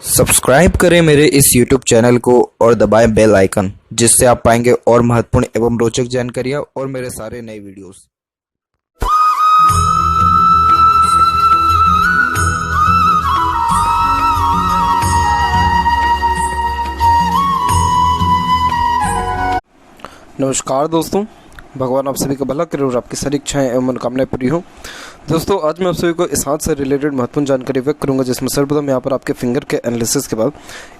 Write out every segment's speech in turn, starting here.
Subscribe करें मेरे इस YouTube चैनल को और दबाएं बेल आइकन, जिससे आप पाएंगे और महत्वपूर्ण एवं रोचक जानकारियां और मेरे सारे नए वीडियोस। नमस्कार दोस्तों, भगवान आप सभी का भला करे और आपकी सारी इच्छाएं एवं मनोकामनाएं पूरी हो। दोस्तों, आज मैं आप सभी को इस हाथ से रिलेटेड महत्वपूर्ण जानकारी व्यक्त करूंगा, जिसमें सर्वप्रथम यहाँ पर आपके फिंगर के एनालिसिस के बाद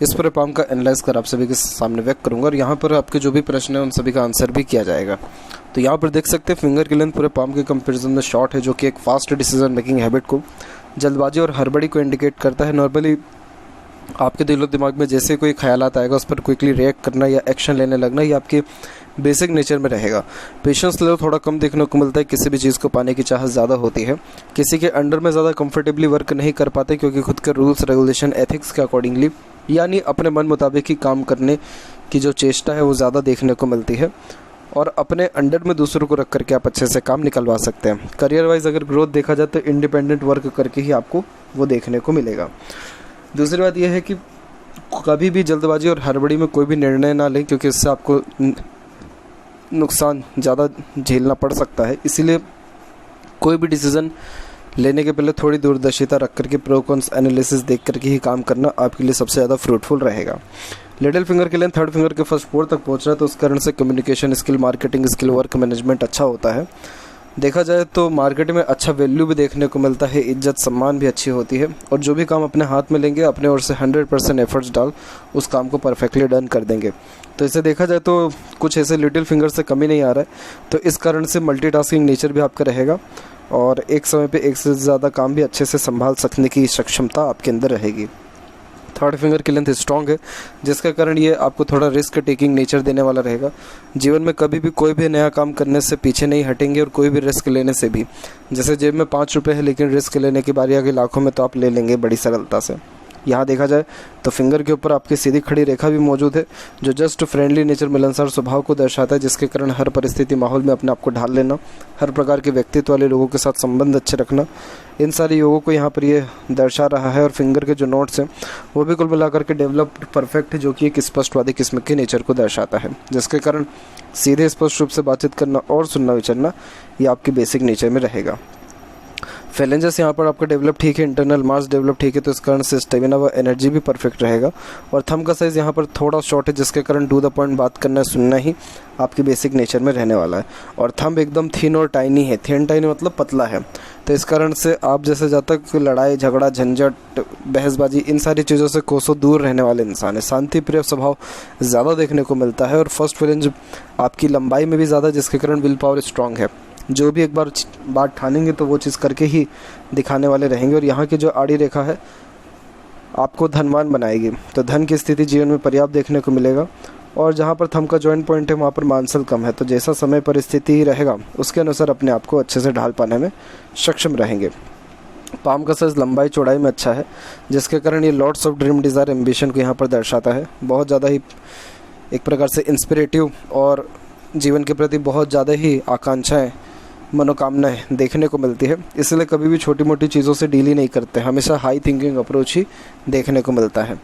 इस पूरे पाम का एनालाइज कर आप सभी के सामने व्यक्त करूंगा और यहाँ पर आपके जो भी प्रश्न है उन सभी का आंसर भी किया जाएगा। तो यहाँ पर देख सकते हैं फिंगर की लेंथ पूरे पाम के कंपेरिजन में शॉर्ट है, जो कि एक फास्ट डिसीजन मेकिंग हैबिट को, जल्दबाजी और हड़बड़ी को इंडिकेट करता है। नॉर्मली आपके दिलो दिमाग में जैसे कोई ख्यालात आएगा उस पर क्विकली रिएक्ट करना या एक्शन लेने लगना, ये आपके बेसिक नेचर में रहेगा। पेशेंस लेवल थोड़ा कम देखने को मिलता है, किसी भी चीज़ को पाने की चाहत ज़्यादा होती है। किसी के अंडर में ज़्यादा कंफर्टेबली वर्क नहीं कर पाते, क्योंकि खुद के रूल्स रेगुलेशन एथिक्स के अकॉर्डिंगली यानी अपने मन मुताबिक ही काम करने की जो चेष्टा है वो ज़्यादा देखने को मिलती है। और अपने अंडर में दूसरों को रख करके आप अच्छे से काम निकलवा सकते हैं। करियर वाइज अगर ग्रोथ देखा जाए तो इंडिपेंडेंट वर्क करके ही आपको वो देखने को मिलेगा। दूसरी बात यह है कि कभी भी जल्दबाजी और हड़बड़ी में कोई भी निर्णय ना लें, क्योंकि इससे आपको नुकसान ज़्यादा झेलना पड़ सकता है। इसीलिए कोई भी डिसीज़न लेने के पहले थोड़ी दूरदर्शिता रख करके प्रो कॉन्स एनालिसिस देख करके ही काम करना आपके लिए सबसे ज़्यादा फ्रूटफुल रहेगा। लिटिल फिंगर के लिए थर्ड फिंगर के फर्स्ट फोर तक पहुंच रहा है, तो उस कारण से communication skill, marketing skill, work management अच्छा होता है। देखा जाए तो मार्केट में अच्छा वैल्यू भी देखने को मिलता है, इज्जत सम्मान भी अच्छी होती है, और जो भी काम अपने हाथ में लेंगे अपने ओर से 100% एफर्ट्स डाल उस काम को परफेक्टली डन कर देंगे। तो इसे देखा जाए तो कुछ ऐसे लिटिल फिंगर से कमी नहीं आ रहा है, तो इस कारण से मल्टीटास्किंग नेचर भी आपका रहेगा और एक समय पे एक से ज़्यादा काम भी अच्छे से संभाल सकने की सक्षमता आपके अंदर रहेगी। थर्ड फिंगर की लेंथ स्ट्रॉन्ग है, जिसके कारण ये आपको थोड़ा रिस्क टेकिंग नेचर देने वाला रहेगा। जीवन में कभी भी कोई भी नया काम करने से पीछे नहीं हटेंगे और कोई भी रिस्क लेने से भी। जैसे जेब में 5 रुपये है लेकिन रिस्क लेने की बारी आगे लाखों में, तो आप ले लेंगे बड़ी सरलता से। यहाँ देखा जाए तो फिंगर के ऊपर आपकी सीधी खड़ी रेखा भी मौजूद है, जो जस्ट फ्रेंडली नेचर, मिलनसार स्वभाव को दर्शाता है, जिसके कारण हर परिस्थिति माहौल में अपने आप को ढाल लेना, हर प्रकार के व्यक्तित्व वाले लोगों के साथ संबंध अच्छे रखना, इन सारे योगों को यहाँ पर ये दर्शा रहा है। और फिंगर के जो नोट्स हैं वो भी कुल मिलाकर के डेवलप्ड परफेक्ट है, जो कि एक स्पष्टवादी किस्म के नेचर को दर्शाता है, जिसके कारण सीधे स्पष्ट रूप से बातचीत करना और सुनना विचरना ये आपके बेसिक नेचर में रहेगा। फैलेंजेस यहाँ पर आपका डेवलप ठीक है, इंटरनल मास डेवलप ठीक है, तो इस कारण से स्टेमिना व एनर्जी भी परफेक्ट रहेगा। और थंब का साइज़ यहाँ पर थोड़ा शॉर्ट है, जिसके कारण टू द पॉइंट बात करना सुनना ही आपके बेसिक नेचर में रहने वाला है। और थंब एकदम थिन और टाइनी है, थिन टाइनी मतलब पतला है, तो इस कारण से आप जैसे जब तक लड़ाई झगड़ा झंझट बहसबाजी इन सारी चीज़ों से कोसों दूर रहने वाले इंसान है। शांति प्रिय स्वभाव ज़्यादा देखने को मिलता है और फर्स्ट फैलेंज आपकी लंबाई में भी ज़्यादा, जिसके कारण विल पावर स्ट्रॉन्ग है। जो भी एक बार बात ठानेंगे तो वो चीज़ करके ही दिखाने वाले रहेंगे। और यहाँ की जो आड़ी रेखा है आपको धनवान बनाएगी, तो धन की स्थिति जीवन में पर्याप्त देखने को मिलेगा। और जहाँ पर थंब का जॉइंट पॉइंट है वहाँ पर मानसल कम है, तो जैसा समय परिस्थिति ही रहेगा उसके अनुसार अपने आप को अच्छे से ढाल पाने में सक्षम रहेंगे। पाम का साइज लंबाई चौड़ाई में अच्छा है, जिसके कारण ये lots of dream desire ambition को यहाँ पर दर्शाता है। बहुत ज़्यादा ही एक प्रकार से इंस्पिरेटिव और जीवन के प्रति बहुत ज़्यादा ही आकांक्षाएँ, मनोकामनाएं देखने को मिलती है। इसलिए कभी भी छोटी मोटी चीज़ों से डील ही नहीं करते, हमेशा हाई थिंकिंग अप्रोच ही देखने को मिलता है।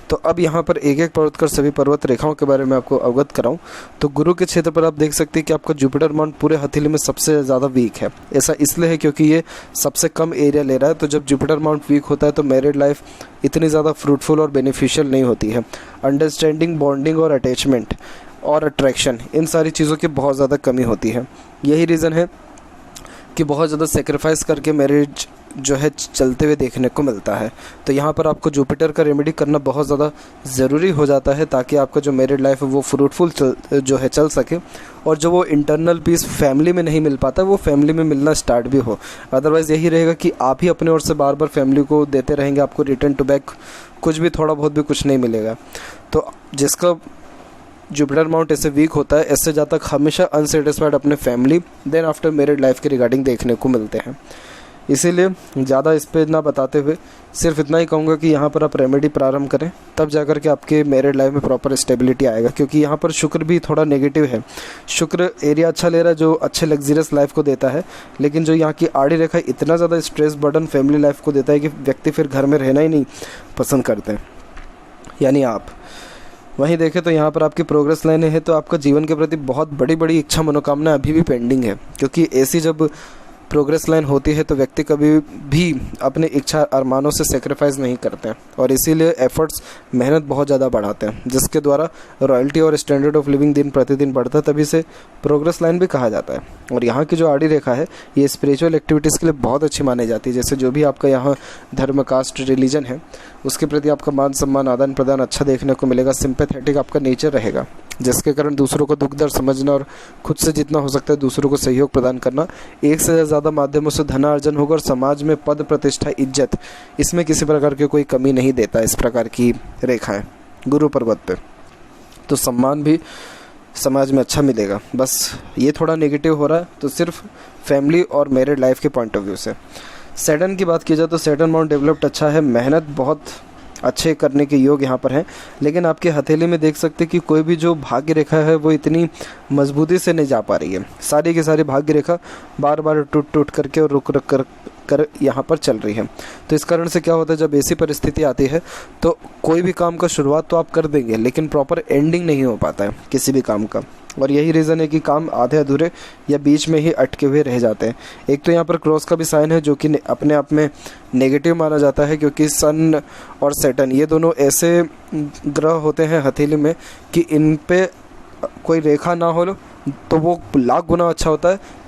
तो अब यहाँ पर एक एक पर्वत कर सभी पर्वत रेखाओं के बारे में आपको अवगत कराऊं, तो गुरु के क्षेत्र पर आप देख सकते हैं कि आपका जुपिटर माउंट पूरे हथेली में सबसे ज़्यादा वीक है। ऐसा इसलिए है क्योंकि ये सबसे कम एरिया ले रहा है, तो जब जुपिटर माउंट वीक होता है तो मैरिड लाइफ इतनी ज़्यादा फ्रूटफुल और बेनिफिशियल नहीं होती है। अंडरस्टैंडिंग, बॉन्डिंग और अटैचमेंट और अट्रैक्शन, इन सारी चीज़ों की बहुत ज़्यादा कमी होती है। यही रीज़न है कि बहुत ज़्यादा सेक्रीफाइस करके मैरिज जो है चलते हुए देखने को मिलता है। तो यहाँ पर आपको जुपिटर का रेमेडी करना बहुत ज़्यादा ज़रूरी हो जाता है, ताकि आपका जो मैरिड लाइफ है वो फ्रूटफुल चल सके, और जो वो इंटरनल पीस फैमिली में नहीं मिल पाता वो फैमिली में मिलना स्टार्ट भी हो। अदरवाइज़ यही रहेगा कि आप ही अपने ओर से बार बार फैमिली को देते रहेंगे, आपको रिटर्न टू बैक कुछ भी थोड़ा बहुत भी कुछ नहीं मिलेगा। तो जिसका जुपिटर माउंट ऐसे वीक होता है, ऐसे जातक हमेशा अनसेटिस्फाइड अपने family then after married life के रिगार्डिंग देखने को मिलते हैं। इसीलिए ज़्यादा इस पे ना बताते हुए सिर्फ इतना ही कहूँगा कि यहाँ पर आप रेमेडी प्रारंभ करें, तब जाकर के आपके मैरिड लाइफ में प्रॉपर स्टेबिलिटी आएगा। क्योंकि यहाँ पर शुक्र भी थोड़ा नेगेटिव है। शुक्र एरिया अच्छा ले रहा है जो अच्छे लग्जरियस लाइफ को देता है, लेकिन जो यहाँ की आड़ी रेखा इतना ज़्यादा स्ट्रेस बर्डन फैमिली लाइफ को देता है कि व्यक्ति फिर घर में रहना ही नहीं पसंद करते हैं, यानी आप। वहीं देखें तो यहाँ पर आपकी प्रोग्रेस लाइन है, तो आपका जीवन के प्रति बहुत बड़ी बड़ी इच्छा मनोकामना अभी भी पेंडिंग है। क्योंकि ऐसी जब प्रोग्रेस लाइन होती है तो व्यक्ति कभी भी अपने इच्छा अरमानों से सेक्रीफाइस नहीं करते हैं, और इसीलिए एफर्ट्स मेहनत बहुत ज़्यादा बढ़ाते हैं, जिसके द्वारा रॉयल्टी और स्टैंडर्ड ऑफ लिविंग दिन प्रतिदिन बढ़ता है, तभी से प्रोग्रेस लाइन भी कहा जाता है। और यहाँ की जो आड़ी रेखा है ये स्पिरिचुअल एक्टिविटीज़ के लिए बहुत अच्छी मानी जाती है। जैसे जो भी आपका यहाँ धर्म, कास्ट, रिलीजन है उसके प्रति आपका मान सम्मान, आदान प्रदान अच्छा देखने को मिलेगा। सिंपैथेटिक आपका नेचर रहेगा, जिसके कारण दूसरों को दुख दर्द समझना और खुद से जितना हो सकता है दूसरों को सहयोग प्रदान करना, एक से ज़्यादा माध्यमों से धनार्जन होगा। और समाज में पद, प्रतिष्ठा, इज्जत, इसमें किसी प्रकार की कोई कमी नहीं देता इस प्रकार की रेखाएं गुरु पर्वत पे, तो सम्मान भी समाज में अच्छा मिलेगा। बस ये थोड़ा नेगेटिव हो रहा है तो सिर्फ फैमिली और मैरिड लाइफ के पॉइंट ऑफ व्यू से। सैटर्न की बात की जाए तो सैटर्न माउंट डेवलप्ड अच्छा है, मेहनत बहुत अच्छे करने के योग यहाँ पर हैं, लेकिन आपकी हथेली में देख सकते हैं कि कोई भी जो भाग्य रेखा है वो इतनी मजबूती से नहीं जा पा रही है। सारी की सारी भाग्य रेखा बार बार टूट करके और रुक कर यहाँ पर चल रही है। तो इस कारण से क्या होता है, जब ऐसी परिस्थिति आती है तो कोई भी काम का शुरुआत तो आप कर देंगे, लेकिन प्रॉपर एंडिंग नहीं हो पाता है किसी भी काम का। और यही रीज़न है कि काम आधे अधूरे या बीच में ही अटके हुए रह जाते हैं। एक तो यहाँ पर क्रॉस का भी साइन है जो कि अपने आप में नेगेटिव माना जाता है, क्योंकि सन और सैटर्न ये दोनों ऐसे ग्रह होते हैं हथेली में कि इन पे कोई रेखा ना हो तो वो लाख गुना अच्छा होता है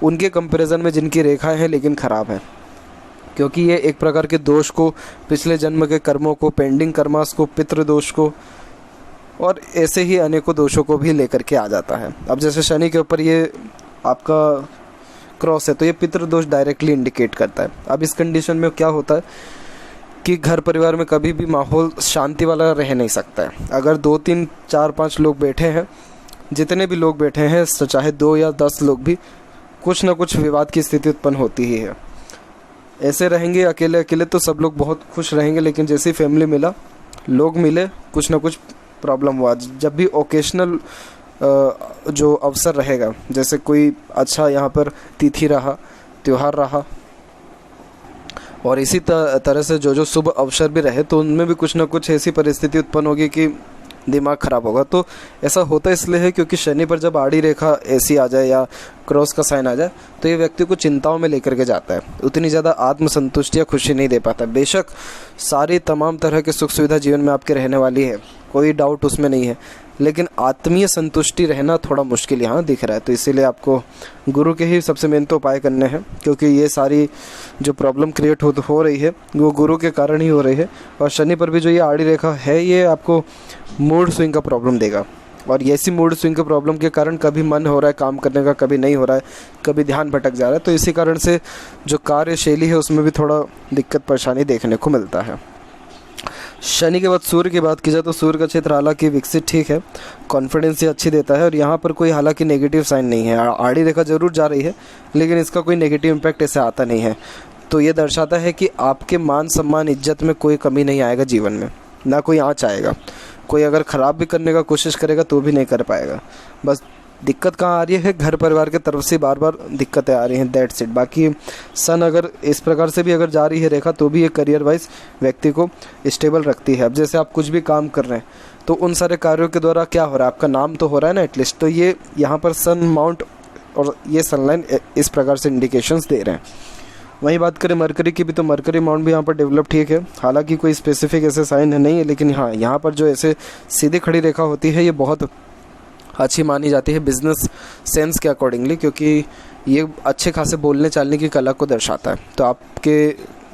उनके कंपैरिजन में जिनकी रेखाएं हैं लेकिन ख़राब हैं। क्योंकि ये एक प्रकार के दोष को, पिछले जन्म के कर्मों को, पेंडिंग कर्मास को, पितृदोष को और ऐसे ही अनेकों दोषों को भी लेकर के आ जाता है। अब जैसे शनि के ऊपर ये आपका क्रॉस है तो ये पितृदोष डायरेक्टली इंडिकेट करता है। अब इस कंडीशन में क्या होता है कि घर परिवार में कभी भी माहौल शांति वाला रह नहीं सकता है। अगर 2, 3, 4, 5 लोग बैठे हैं, जितने भी लोग बैठे हैं, चाहे 2 या 10 लोग भी, कुछ ना कुछ विवाद की स्थिति उत्पन्न होती ही है। ऐसे रहेंगे अकेले अकेले तो सब लोग बहुत खुश रहेंगे, लेकिन जैसे ही फैमिली मिला, लोग मिले, कुछ ना कुछ प्रॉब्लम हुआ। जब भी ओकेशनल जो अवसर रहेगा, जैसे कोई अच्छा यहाँ पर तिथि रहा, त्यौहार रहा, और इसी तरह से जो शुभ अवसर भी रहे, तो उनमें भी कुछ ना कुछ ऐसी परिस्थिति उत्पन्न होगी कि दिमाग ख़राब होगा। तो ऐसा होता इसलिए है क्योंकि शनि पर जब आड़ी रेखा ऐसी आ जाए या क्रॉस का साइन आ जाए तो ये व्यक्ति को चिंताओं में लेकर के जाता है, उतनी ज़्यादा आत्मसंतुष्टि या खुशी नहीं दे पाता। बेशक सारी तमाम तरह की सुख सुविधा जीवन में आपके रहने वाली है, कोई डाउट उसमें नहीं है, लेकिन आत्मीय संतुष्टि रहना थोड़ा मुश्किल यहाँ दिख रहा है। तो इसीलिए आपको गुरु के ही सबसे मेन तो उपाय करने हैं, क्योंकि ये सारी जो प्रॉब्लम क्रिएट हो रही है वो गुरु के कारण ही हो रही है। और शनि पर भी जो ये आड़ी रेखा है ये आपको मूड स्विंग का प्रॉब्लम देगा, और ऐसी मूड स्विंग के प्रॉब्लम के कारण कभी मन हो रहा है काम करने का, कभी नहीं हो रहा है, कभी ध्यान भटक जा रहा है। तो इसी कारण से जो कार्यशैली है उसमें भी थोड़ा दिक्कत परेशानी देखने को मिलता है। शनि के बाद सूर्य की बात की जाए तो सूर्य का क्षेत्र हालांकि विकसित ठीक है, कॉन्फिडेंस ये अच्छी देता है, और यहाँ पर कोई हालांकि नेगेटिव साइन नहीं है। आड़ी रेखा जरूर जा रही है लेकिन इसका कोई नेगेटिव इम्पैक्ट ऐसे आता नहीं है। तो ये दर्शाता है कि आपके मान सम्मान इज्जत में कोई कमी नहीं आएगा जीवन में, ना कोई आँच आएगा। कोई अगर ख़राब भी करने का कोशिश करेगा तो भी नहीं कर पाएगा। बस दिक्कत कहाँ आ रही है, घर परिवार के तरफ से बार बार दिक्कतें आ रही हैं, दैट्स इट। बाकी सन अगर इस प्रकार से भी अगर जा रही है रेखा तो भी ये करियर वाइज व्यक्ति को स्टेबल रखती है। अब जैसे आप कुछ भी काम कर रहे हैं तो उन सारे कार्यों के द्वारा क्या हो रहा है, आपका नाम तो हो रहा है ना एटलीस्ट, तो ये यहाँ पर सन माउंट और ये सनलाइन इस प्रकार से इंडिकेशंस दे रहे हैं। वहीं बात करें मरकरी की भी, तो मरकरी माउंट भी यहाँ पर डेवलप ठीक है, हालांकि कोई स्पेसिफिक ऐसे साइन नहीं है, लेकिन हाँ यहाँ पर जो ऐसे सीधी खड़ी रेखा होती है ये बहुत अच्छी मानी जाती है बिजनेस सेंस के अकॉर्डिंगली, क्योंकि ये अच्छे खासे बोलने चालने की कला को दर्शाता है। तो आपके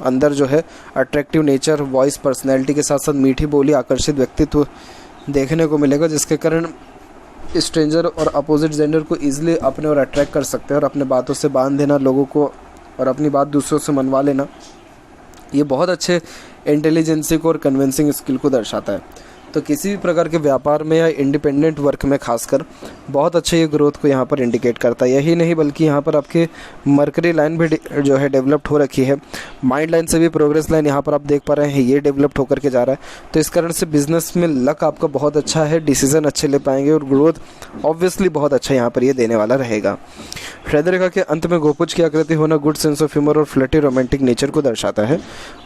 अंदर जो है अट्रैक्टिव नेचर, वॉइस, पर्सनैलिटी के साथ साथ मीठी बोली, आकर्षित व्यक्तित्व देखने को मिलेगा, जिसके कारण स्ट्रेंजर और अपोजिट जेंडर को ईजिली अपने और अट्रैक्ट कर सकते हैं और अपने बातों से बांध देना लोगों को और अपनी बात दूसरों से मनवा लेना, ये बहुत अच्छे इंटेलिजेंसी को और कन्विंसिंग स्किल को दर्शाता है। तो किसी भी प्रकार के व्यापार में या इंडिपेंडेंट वर्क में खासकर बहुत अच्छे ये ग्रोथ को यहाँ पर इंडिकेट करता है। यही नहीं बल्कि यहाँ पर आपके मरकरी लाइन भी जो है डेवलप्ड हो रखी है। माइंड लाइन से भी प्रोग्रेस लाइन यहाँ पर आप देख पा रहे हैं, ये डेवलप्ड होकर के जा रहा है। तो इस कारण से बिजनेस में लक आपका बहुत अच्छा है, डिसीजन अच्छे ले पाएंगे और ग्रोथ ऑब्वियसली बहुत अच्छा यहाँ पर ये देने वाला रहेगा। हृदय रेखा के अंत में गोपुज की आकृति होना गुड सेंस ऑफ ह्यूमर और फ्लटी रोमांटिक नेचर को दर्शाता है।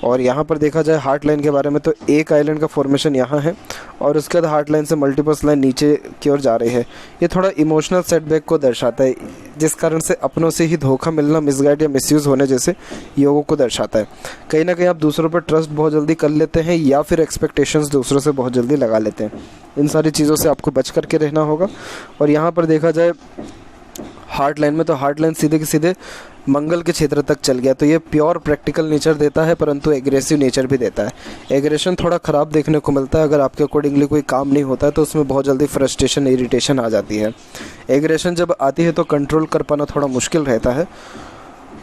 और यहाँ पर देखा जाए हार्ट लाइन के बारे में तो एक आइलैंड का फॉर्मेशन यहाँ है और उसके बाद हार्ट लाइन से मल्टीपल्स लाइन नीचे की ओर जा रही है। ये थोड़ा इमोशनल सेटबैक को दर्शाता है, जिस कारण से अपनों से ही धोखा मिलना, मिसगाइड या मिसयूज़ होने जैसे योगों को दर्शाता है। कहीं ना कहीं आप दूसरों पर ट्रस्ट बहुत जल्दी कर लेते हैं या फिर एक्सपेक्टेशंस दूसरों से बहुत जल्दी लगा लेते हैं। इन सारी चीज़ों से आपको बच करके रहना होगा। और यहाँ पर देखा जाए हार्ट लाइन में तो हार्ट लाइन सीधे के सीधे मंगल के क्षेत्र तक चल गया, तो ये प्योर प्रैक्टिकल नेचर देता है परंतु एग्रेसिव नेचर भी देता है। एग्रेशन थोड़ा ख़राब देखने को मिलता है, अगर आपके अकॉर्डिंगली कोई काम नहीं होता है तो उसमें बहुत जल्दी फ्रस्ट्रेशन, इरिटेशन आ जाती है। एग्रेशन जब आती है तो कंट्रोल कर पाना थोड़ा मुश्किल रहता है।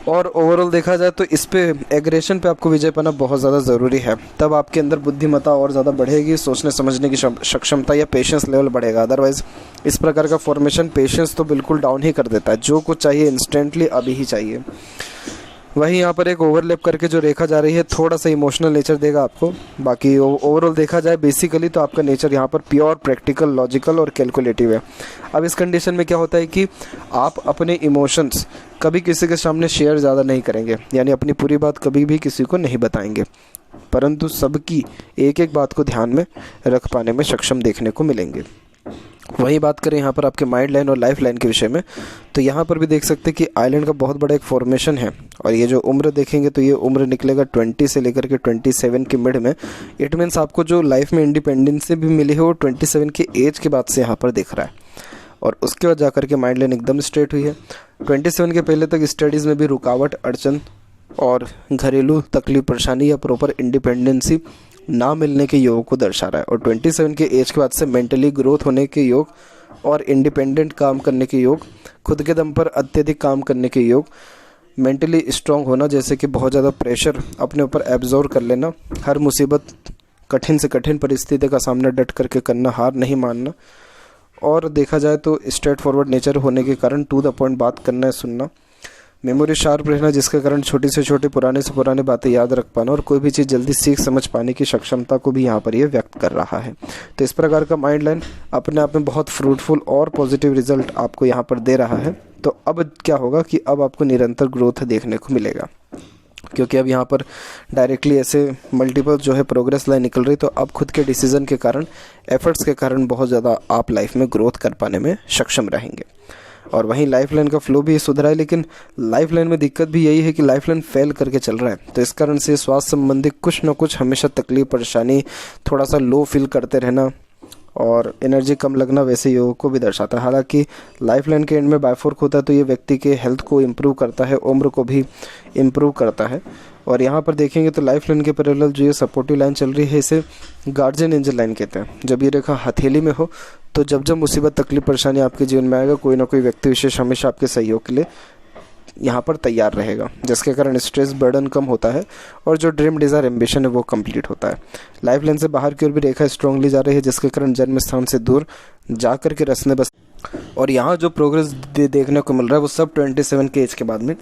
और ओवरऑल देखा जाए तो इस पे एग्रेशन पे आपको विजय पाना बहुत ज़्यादा ज़रूरी है, तब आपके अंदर बुद्धिमत्ता और ज़्यादा बढ़ेगी, सोचने समझने की सक्षमता या पेशेंस लेवल बढ़ेगा। अदरवाइज़ इस प्रकार का फॉर्मेशन पेशेंस तो बिल्कुल डाउन ही कर देता है, जो कुछ चाहिए इंस्टेंटली अभी ही चाहिए। वहीं यहाँ पर एक ओवरलैप करके जो रेखा जा रही है थोड़ा सा इमोशनल नेचर देगा आपको। बाकी ओवरऑल देखा जाए बेसिकली तो आपका नेचर यहाँ पर प्योर प्रैक्टिकल, लॉजिकल और कैलकुलेटिव है। अब इस कंडीशन में क्या होता है कि आप अपने इमोशंस कभी किसी के सामने शेयर ज़्यादा नहीं करेंगे, यानी अपनी पूरी बात कभी भी किसी को नहीं बताएंगे, परंतु सबकी एक एक बात को ध्यान में रख पाने में सक्षम देखने को मिलेंगे। वही बात करें यहाँ पर आपके माइंड लाइन और लाइफ लाइन के विषय में, तो यहाँ पर भी देख सकते हैं कि आइलैंड का बहुत बड़ा एक फॉर्मेशन है। और ये जो उम्र देखेंगे तो ये उम्र निकलेगा 20 से लेकर के 27 के मिड में। इट मीन्स आपको जो लाइफ में इंडिपेंडेंस भी मिली है वो 27 के एज के बाद से यहाँ पर दिख रहा है। और उसके बाद जाकर के माइंड लाइन एकदम स्ट्रेट हुई है। 27 के पहले तक स्टडीज़ में भी रुकावट, अड़चन और घरेलू तकलीफ, परेशानी या प्रॉपर इंडिपेंडेंसी ना मिलने के योग को दर्शा रहा है। और 27 के एज के बाद से मेंटली ग्रोथ होने के योग और इंडिपेंडेंट काम करने के योग, खुद के दम पर अत्यधिक काम करने के योग, मेंटली स्ट्रांग होना, जैसे कि बहुत ज़्यादा प्रेशर अपने ऊपर एब्जॉर्ब कर लेना, हर मुसीबत, कठिन से कठिन परिस्थिति का सामना डट करके करना, हार नहीं मानना। और देखा जाए तो स्ट्रेट फॉरवर्ड नेचर होने के कारण टू द पॉइंट बात करना है, सुनना, मेमोरी शार्प रहना, जिसके कारण छोटी से छोटी, पुराने से पुराने बातें याद रख पाना और कोई भी चीज़ जल्दी सीख समझ पाने की सक्षमता को भी यहाँ पर ये व्यक्त कर रहा है। तो इस प्रकार का माइंड लाइन अपने आप में बहुत फ्रूटफुल और पॉजिटिव रिजल्ट आपको यहाँ पर दे रहा है। तो अब क्या होगा कि अब आपको निरंतर ग्रोथ देखने को मिलेगा, क्योंकि अब यहाँ पर डायरेक्टली ऐसे मल्टीपल जो है प्रोग्रेस लाइन निकल रही, तो अब खुद के डिसीजन के कारण, एफर्ट्स के कारण बहुत ज़्यादा आप लाइफ में ग्रोथ कर पाने में सक्षम रहेंगे। और वहीं लाइफ लाइन का फ्लो भी सुधरा है, लेकिन लाइफ लाइन में दिक्कत भी यही है कि लाइफ लाइन फेल करके चल रहा है, तो इस कारण से स्वास्थ्य संबंधी कुछ ना कुछ हमेशा तकलीफ, परेशानी, थोड़ा सा लो फील करते रहना और एनर्जी कम लगना वैसे योगों को भी दर्शाता है। हालांकि लाइफ लाइन के एंड में बायफोर्क होता है तो ये व्यक्ति के हेल्थ को इम्प्रूव करता है, उम्र को भी इम्प्रूव करता है। और यहाँ पर देखेंगे तो लाइफ लाइन के पैरेलल जो ये सपोर्टिव लाइन चल रही है इसे गार्जियन एंजल लाइन कहते हैं। जब ये रेखा हथेली में हो तो जब जब मुसीबत, तकलीफ, परेशानी आपके जीवन में आएगा, कोई ना कोई व्यक्ति विशेष हमेशा आपके सहयोग के लिए यहाँ पर तैयार रहेगा, जिसके कारण स्ट्रेस बर्डन कम होता है और जो ड्रीम, डिज़ायर, एम्बिशन है वो कंप्लीट होता है। लाइफ लाइन से बाहर की ओर भी रेखा स्ट्रांगली जा रही है, जिसके कारण जन्म स्थान से दूर जा कर के रसने बस। और यहाँ जो प्रोग्रेस देखने को मिल रहा है वो सब 27 के एज के बाद में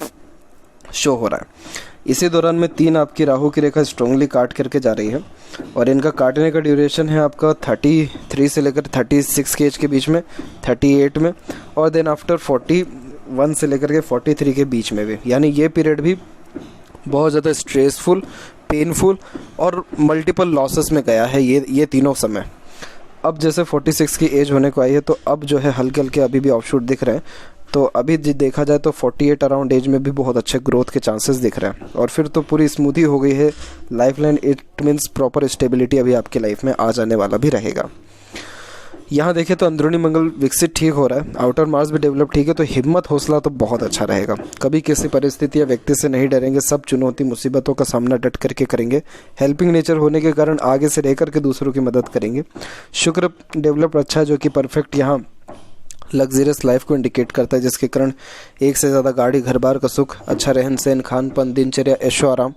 शो हो रहा है। इसी दौरान में 3 आपकी राहु की रेखा स्ट्रांगली काट करके जा रही है और इनका काटने का ड्यूरेशन है आपका 33 से लेकर 36 के एज के बीच में, 38 में, और देन आफ्टर 41 से लेकर के 43 के बीच में भी। यानी ये पीरियड भी बहुत ज़्यादा स्ट्रेसफुल, पेनफुल और मल्टीपल लॉसेस में गया है ये तीनों समय। अब जैसे 46 की एज होने को आई है तो अब जो है हल्के हल्के अभी भी ऑफशूट दिख रहे हैं, तो अभी देखा जाए तो 48 अराउंड एज में भी बहुत अच्छे ग्रोथ के चांसेस दिख रहे हैं। और फिर तो पूरी स्मूथी हो गई है life line. It means proper stability अभी आपकी लाइफ में आ जाने वाला भी रहेगा। यहाँ देखें तो अंदरूनी मंगल विकसित ठीक हो रहा है, आउटर मार्स भी डेवलप ठीक है, तो हिम्मत, हौसला तो बहुत अच्छा रहेगा। कभी किसी परिस्थिति या व्यक्ति से नहीं डरेंगे, सब चुनौती, मुसीबतों का सामना डट करके करेंगे। हेल्पिंग नेचर होने के कारण आगे से रह करके दूसरों की मदद करेंगे। शुक्र डेवलप अच्छा है, जो कि परफेक्ट यहाँ लग्जरियस लाइफ को इंडिकेट करता है, जिसके कारण एक से ज़्यादा गाड़ी, घर बार का सुख, अच्छा रहन सहन, खान पान, दिनचर्या, ऐशो आराम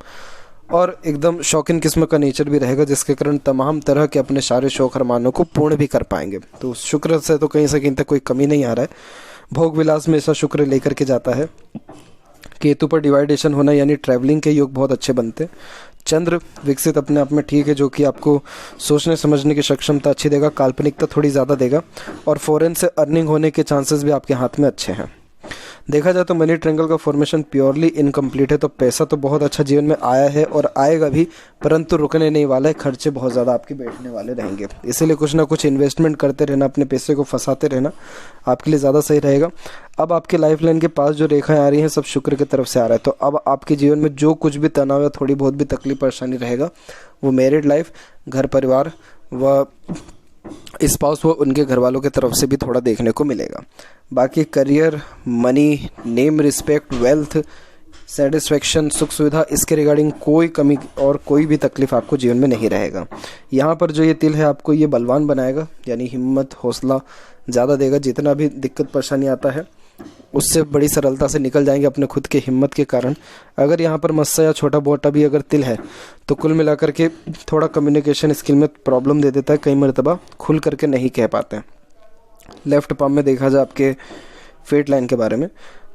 और एकदम शौकीन किस्म का नेचर भी रहेगा, जिसके कारण तमाम तरह के अपने सारे शौक अरमानों को पूर्ण भी कर पाएंगे। तो शुक्र से तो कहीं से कहीं तक कोई कमी नहीं आ रहा है, भोग विलास में ऐसा शुक्र लेकर के जाता है। केतु पर डिवाइडेशन होना यानी ट्रैवलिंग के योग बहुत अच्छे बनते हैं। चंद्र विकसित अपने आप में ठीक है, जो कि आपको सोचने समझने की सक्षमता अच्छी देगा, काल्पनिकता थोड़ी ज़्यादा देगा, और फॉरेन से अर्निंग होने के चांसेस भी आपके हाथ में अच्छे हैं। देखा जाए तो मनी ट्रायंगल का फॉर्मेशन प्योरली इनकम्प्लीट है, तो पैसा तो बहुत अच्छा जीवन में आया है और आएगा भी, परंतु रुकने नहीं वाला है, खर्चे बहुत ज़्यादा आपके बैठने वाले रहेंगे। इसीलिए कुछ ना कुछ इन्वेस्टमेंट करते रहना, अपने पैसे को फंसाते रहना आपके लिए ज़्यादा सही रहेगा। अब आपके लाइफ लाइन के पास जो रेखाएं आ रही हैं सब शुक्र की तरफ से आ रहा है, तो अब आपके जीवन में जो कुछ भी तनाव या थोड़ी बहुत भी तकलीफ परेशानी रहेगा वो मैरिड लाइफ, घर परिवार व स्पाउस वो उनके घर वालों की तरफ से भी थोड़ा देखने को मिलेगा। बाकी career, money, name, respect, wealth, satisfaction, सुख सुविधा, इसके रिगार्डिंग कोई कमी और कोई भी तकलीफ आपको जीवन में नहीं रहेगा। यहाँ पर जो ये तिल है आपको ये बलवान बनाएगा, यानी हिम्मत हौसला ज़्यादा देगा। जितना भी दिक्कत परेशानी आता है उससे बड़ी सरलता से निकल जाएंगे अपने खुद के हिम्मत के कारण। अगर यहाँ पर मस्सा या छोटा मोटा भी अगर तिल है तो कुल मिलाकर के थोड़ा कम्युनिकेशन स्किल में प्रॉब्लम दे देता है, कई मरतबा खुल करके नहीं कह पाते हैं। लेफ्ट पाम में देखा जाए आपके फेट लाइन के बारे में,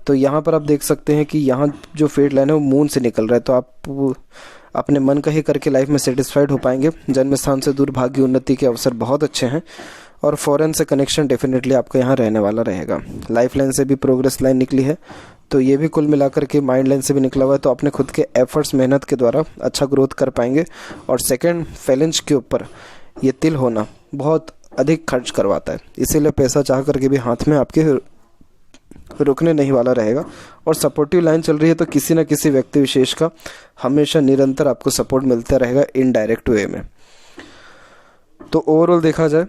तो यहाँ पर आप देख सकते हैं कि यहाँ जो फेट लाइन है वो मून से निकल रहा है, तो आप अपने मन का ही करके लाइफ में सेटिस्फाइड हो पाएंगे। जन्म स्थान से दूर भाग्य उन्नति के अवसर बहुत अच्छे हैं, और फॉरेन से कनेक्शन डेफिनेटली आपको यहाँ रहने वाला रहेगा। लाइफ लाइन से भी प्रोग्रेस लाइन निकली है, तो ये भी कुल मिलाकर के माइंड लाइन से भी निकला हुआ है, तो अपने खुद के एफर्ट्स मेहनत के द्वारा अच्छा ग्रोथ कर पाएंगे। और सेकंड फैलेंज के ऊपर ये तिल होना बहुत अधिक खर्च करवाता है, इसीलिए पैसा चाह करके भी हाथ में आपके रुकने नहीं वाला रहेगा। और सपोर्टिव लाइन चल रही है, तो किसी न किसी व्यक्ति विशेष का हमेशा निरंतर आपको सपोर्ट मिलता रहेगा इनडायरेक्ट वे में। तो ओवरऑल देखा जाए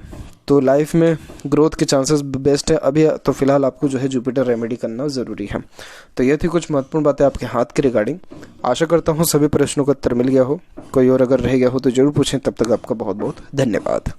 तो लाइफ में ग्रोथ के चांसेस बेस्ट है अभी, तो फिलहाल आपको जो है जुपिटर रेमेडी करना ज़रूरी है। तो ये थी कुछ महत्वपूर्ण बातें आपके हाथ के रिगार्डिंग। आशा करता हूँ सभी प्रश्नों का उत्तर मिल गया हो, कोई और अगर रह गया हो तो ज़रूर पूछें। तब तक आपका बहुत बहुत धन्यवाद।